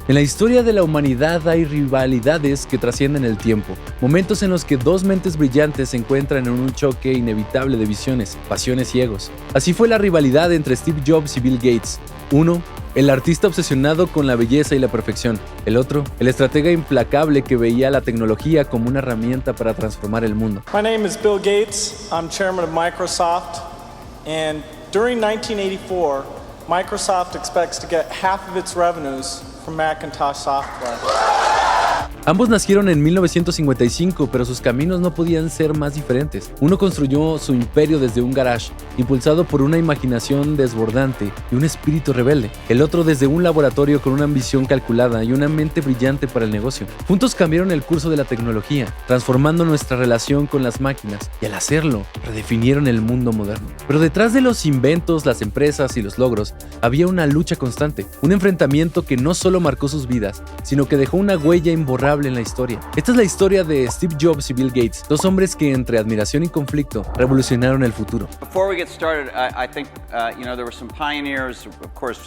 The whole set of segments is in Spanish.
En la historia de la humanidad hay rivalidades que trascienden el tiempo, momentos en los que dos mentes brillantes se encuentran en un choque inevitable de visiones, pasiones y egos. Así fue la rivalidad entre Steve Jobs y Bill Gates. Uno, el artista obsesionado con la belleza y la perfección. El otro, el estratega implacable que veía la tecnología como una herramienta para transformar el mundo. My name is Bill Gates. I'm chairman of Microsoft. And during 1984, Microsoft expects to get half of its revenues from Macintosh software. Ambos nacieron en 1955, pero sus caminos no podían ser más diferentes. Uno construyó su imperio desde un garage, impulsado por una imaginación desbordante y un espíritu rebelde. El otro desde un laboratorio con una ambición calculada y una mente brillante para el negocio. Juntos cambiaron el curso de la tecnología, transformando nuestra relación con las máquinas, y al hacerlo, redefinieron el mundo moderno. Pero detrás de los inventos, las empresas y los logros, había una lucha constante, un enfrentamiento que no solo marcó sus vidas, sino que dejó una huella imborrable en la historia. Esta es la historia de Steve Jobs y Bill Gates, dos hombres que entre admiración y conflicto revolucionaron el futuro. Before we get started, I think there were some pioneers. Of course,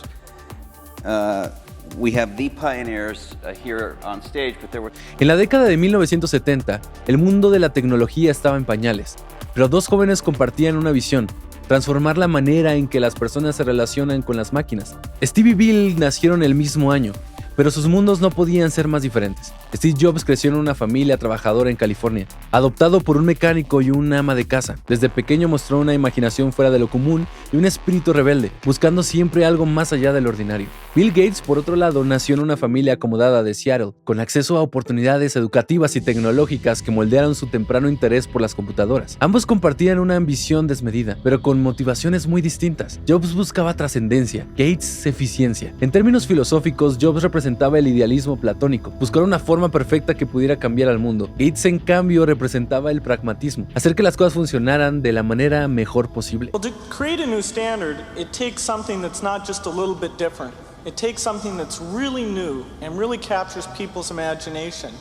we have the pioneers here on stage, but there were. En la década de 1970, el mundo de la tecnología estaba en pañales, pero dos jóvenes compartían una visión: transformar la manera en que las personas se relacionan con las máquinas. Steve y Bill nacieron el mismo año, pero sus mundos no podían ser más diferentes. Steve Jobs creció en una familia trabajadora en California, adoptado por un mecánico y una ama de casa. Desde pequeño mostró una imaginación fuera de lo común y un espíritu rebelde, buscando siempre algo más allá del ordinario. Bill Gates, por otro lado, nació en una familia acomodada de Seattle, con acceso a oportunidades educativas y tecnológicas que moldearon su temprano interés por las computadoras. Ambos compartían una ambición desmedida, pero con motivaciones muy distintas. Jobs buscaba trascendencia, Gates eficiencia. En términos filosóficos, Jobs representaba el idealismo platónico, buscar una forma perfecta que pudiera cambiar al mundo. Gates, en cambio, representaba el pragmatismo, hacer que las cosas funcionaran de la manera mejor posible. Well, to create a new standard, it takes something that's not just a little bit different. It takes something that's really new and really captures people's imagination.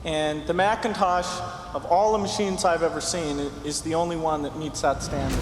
And the Macintosh, of all the machines I've ever seen, is the only one that meets that standard.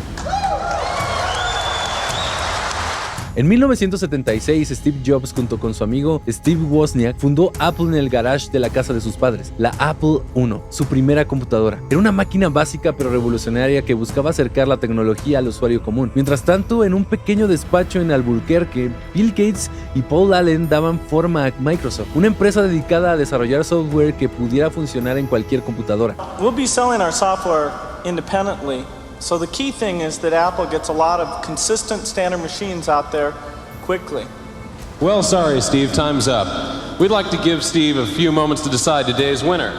En 1976, Steve Jobs, junto con su amigo Steve Wozniak, fundó Apple en el garage de la casa de sus padres, la Apple I, su primera computadora. Era una máquina básica pero revolucionaria que buscaba acercar la tecnología al usuario común. Mientras tanto, en un pequeño despacho en Albuquerque, Bill Gates y Paul Allen daban forma a Microsoft, una empresa dedicada a desarrollar software que pudiera funcionar en cualquier computadora. We'll be selling our software independently. So the key thing is that Apple gets a lot of consistent standard machines out there quickly. Well, sorry, Steve, time's up. We'd like to give Steve a few moments to decide today's winner.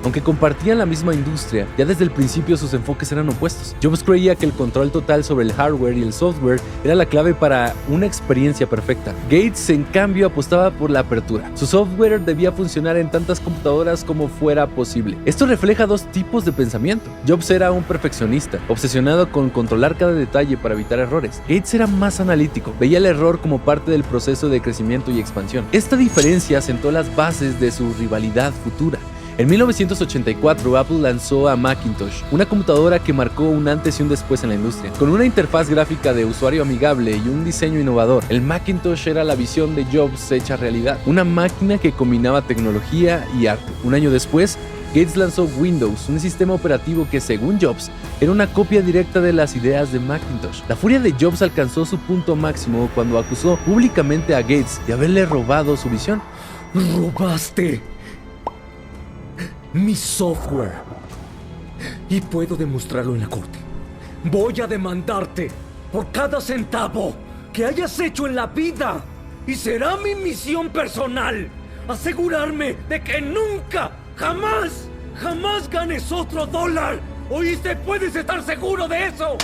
Aunque compartían la misma industria, ya desde el principio sus enfoques eran opuestos. Jobs creía que el control total sobre el hardware y el software era la clave para una experiencia perfecta. Gates, en cambio, apostaba por la apertura. Su software debía funcionar en tantas computadoras como fuera posible. Esto refleja dos tipos de pensamiento. Jobs era un perfeccionista, obsesionado con controlar cada detalle para evitar errores. Gates era más analítico, veía el error como parte del proceso de crecimiento y expansión. Esta diferencia sentó las bases de su rivalidad futura. En 1984, Apple lanzó a Macintosh, una computadora que marcó un antes y un después en la industria. Con una interfaz gráfica de usuario amigable y un diseño innovador, el Macintosh era la visión de Jobs hecha realidad, una máquina que combinaba tecnología y arte. Un año después, Gates lanzó Windows, un sistema operativo que, según Jobs, era una copia directa de las ideas de Macintosh. La furia de Jobs alcanzó su punto máximo cuando acusó públicamente a Gates de haberle robado su visión. ¡Robaste mi software! Y puedo demostrarlo en la corte. Voy a demandarte por cada centavo que hayas hecho en la vida. Y será mi misión personal asegurarme de que nunca, jamás ganes otro dólar. ¿Oíste? ¿Puedes estar seguro de eso?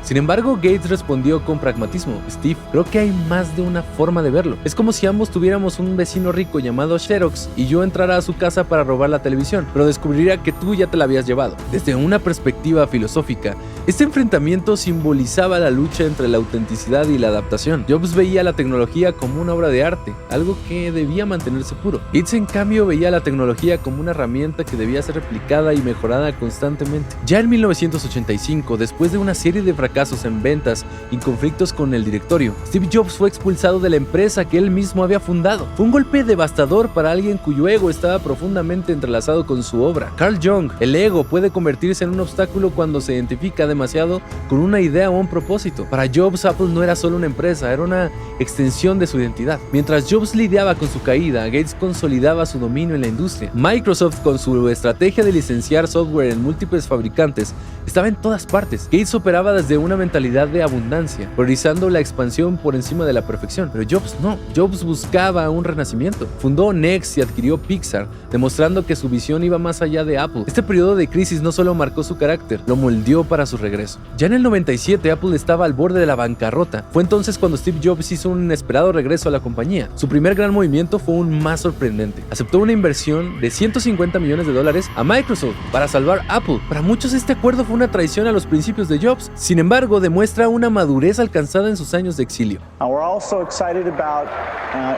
Sin embargo, Gates respondió con pragmatismo. Steve, creo que hay más de una forma de verlo. Es como si ambos tuviéramos un vecino rico llamado Xerox y yo entrara a su casa para robar la televisión, pero descubriría que tú ya te la habías llevado. Desde una perspectiva filosófica, este enfrentamiento simbolizaba la lucha entre la autenticidad y la adaptación. Jobs veía la tecnología como una obra de arte, algo que debía mantenerse puro. Gates, en cambio, veía la tecnología como una herramienta que debía ser replicada y mejorada constantemente. Ya en 1985, después de una serie de fracasos fracasos en ventas y conflictos con el directorio, Steve Jobs fue expulsado de la empresa que él mismo había fundado. Fue un golpe devastador para alguien cuyo ego estaba profundamente entrelazado con su obra. Carl Jung, el ego puede convertirse en un obstáculo cuando se identifica demasiado con una idea o un propósito. Para Jobs, Apple no era solo una empresa, era una extensión de su identidad. Mientras Jobs lidiaba con su caída, Gates consolidaba su dominio en la industria. Microsoft, con su estrategia de licenciar software en múltiples fabricantes, estaba en todas partes. Gates operaba desde una mentalidad de abundancia, priorizando la expansión por encima de la perfección. Pero Jobs no. Jobs buscaba un renacimiento. Fundó Next y adquirió Pixar, demostrando que su visión iba más allá de Apple. Este periodo de crisis no solo marcó su carácter, lo moldeó para su regreso. Ya en el 97, Apple estaba al borde de la bancarrota. Fue entonces cuando Steve Jobs hizo un inesperado regreso a la compañía. Su primer gran movimiento fue aún más sorprendente. Aceptó una inversión de $150 millones a Microsoft para salvar Apple. Para muchos este acuerdo fue una traición a los principios de Jobs. Sin embargo, demuestra una madurez alcanzada en sus años de exilio. We're also excited about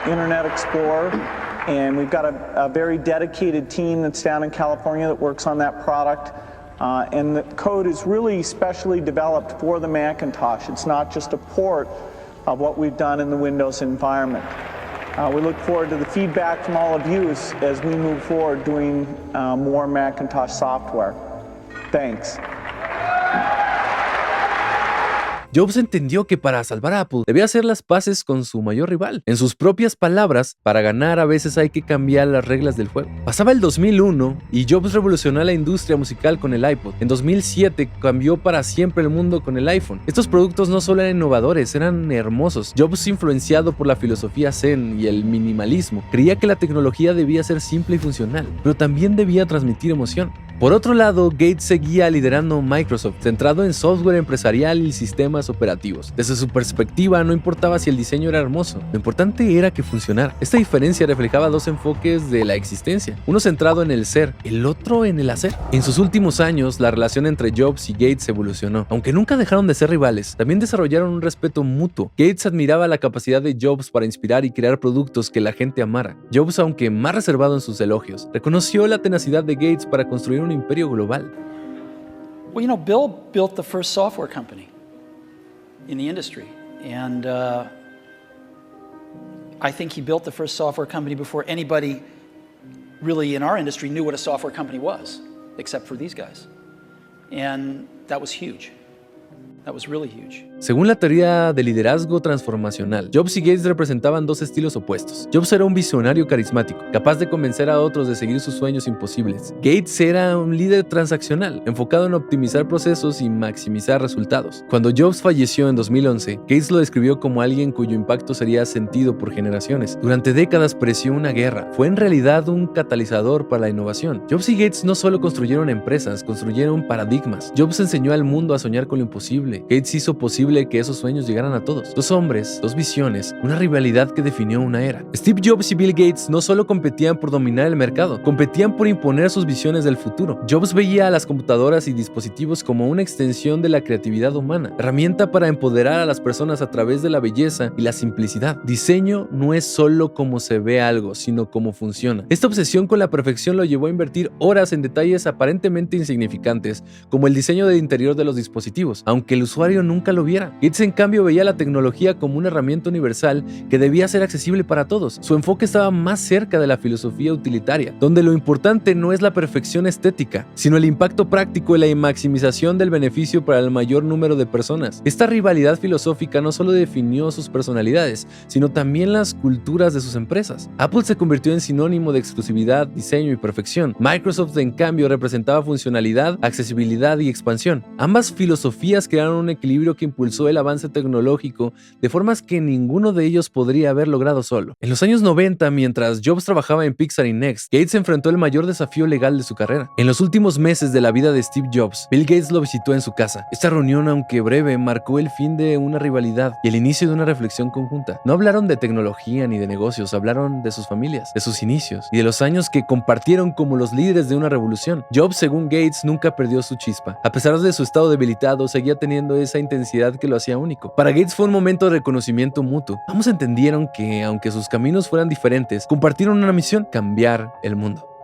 Internet Explorer, and we've got a very dedicated team that's down in California that works on that product. And the code is really specially developed for the Macintosh. It's not just a port of what we've done in the Windows environment. We look forward to the feedback from all of you as we move forward doing more Macintosh software. Thanks. Jobs entendió que para salvar a Apple debía hacer las paces con su mayor rival. En sus propias palabras, para ganar a veces hay que cambiar las reglas del juego. Pasaba el 2001 y Jobs revolucionó la industria musical con el iPod. En 2007 cambió para siempre el mundo con el iPhone. Estos productos no solo eran innovadores, eran hermosos. Jobs, influenciado por la filosofía Zen y el minimalismo, creía que la tecnología debía ser simple y funcional, pero también debía transmitir emoción. Por otro lado, Gates seguía liderando Microsoft, centrado en software empresarial y sistemas operativos. Desde su perspectiva, no importaba si el diseño era hermoso, lo importante era que funcionara. Esta diferencia reflejaba dos enfoques de la existencia, uno centrado en el ser, el otro en el hacer. En sus últimos años, la relación entre Jobs y Gates evolucionó. Aunque nunca dejaron de ser rivales, también desarrollaron un respeto mutuo. Gates admiraba la capacidad de Jobs para inspirar y crear productos que la gente amara. Jobs, aunque más reservado en sus elogios, reconoció la tenacidad de Gates para construir un imperio global. Well, you know, Bill built the first software company in the industry, and I think he built the first software company before anybody really in our industry knew what a software company was, except for these guys. And that was huge. That was really huge. Según la teoría de liderazgo transformacional, Jobs y Gates representaban dos estilos opuestos. Jobs era un visionario carismático, capaz de convencer a otros de seguir sus sueños imposibles. Gates era un líder transaccional, enfocado en optimizar procesos y maximizar resultados. Cuando Jobs falleció en 2011, Gates lo describió como alguien cuyo impacto sería sentido por generaciones. Durante décadas pareció una guerra. Fue en realidad un catalizador para la innovación. Jobs y Gates no solo construyeron empresas, construyeron paradigmas. Jobs enseñó al mundo a soñar con lo imposible. Gates hizo posible que esos sueños llegaran a todos. Dos hombres, dos visiones, una rivalidad que definió una era. Steve Jobs y Bill Gates no solo competían por dominar el mercado, competían por imponer sus visiones del futuro. Jobs veía a las computadoras y dispositivos como una extensión de la creatividad humana, herramienta para empoderar a las personas a través de la belleza y la simplicidad. Diseño no es solo cómo se ve algo, sino cómo funciona. Esta obsesión con la perfección lo llevó a invertir horas en detalles aparentemente insignificantes, como el diseño del interior de los dispositivos, aunque el usuario nunca lo viera. Gates, en cambio, veía la tecnología como una herramienta universal que debía ser accesible para todos. Su enfoque estaba más cerca de la filosofía utilitaria, donde lo importante no es la perfección estética, sino el impacto práctico y la maximización del beneficio para el mayor número de personas. Esta rivalidad filosófica no solo definió sus personalidades, sino también las culturas de sus empresas. Apple se convirtió en sinónimo de exclusividad, diseño y perfección. Microsoft, en cambio, representaba funcionalidad, accesibilidad y expansión. Ambas filosofías crearon un equilibrio que impulsó el avance tecnológico de formas que ninguno de ellos podría haber logrado solo. En los años 90, mientras Jobs trabajaba en Pixar y Next, Gates enfrentó el mayor desafío legal de su carrera. En los últimos meses de la vida de Steve Jobs, Bill Gates lo visitó en su casa. Esta reunión, aunque breve, marcó el fin de una rivalidad y el inicio de una reflexión conjunta. No hablaron de tecnología ni de negocios, hablaron de sus familias, de sus inicios y de los años que compartieron como los líderes de una revolución. Jobs, según Gates, nunca perdió su chispa. A pesar de su estado debilitado, seguía teniendo esa intensidad que lo hacía único. Para Gates fue un momento de reconocimiento mutuo. Ambos entendieron que, aunque sus caminos fueran diferentes, compartieron una misión: cambiar el mundo.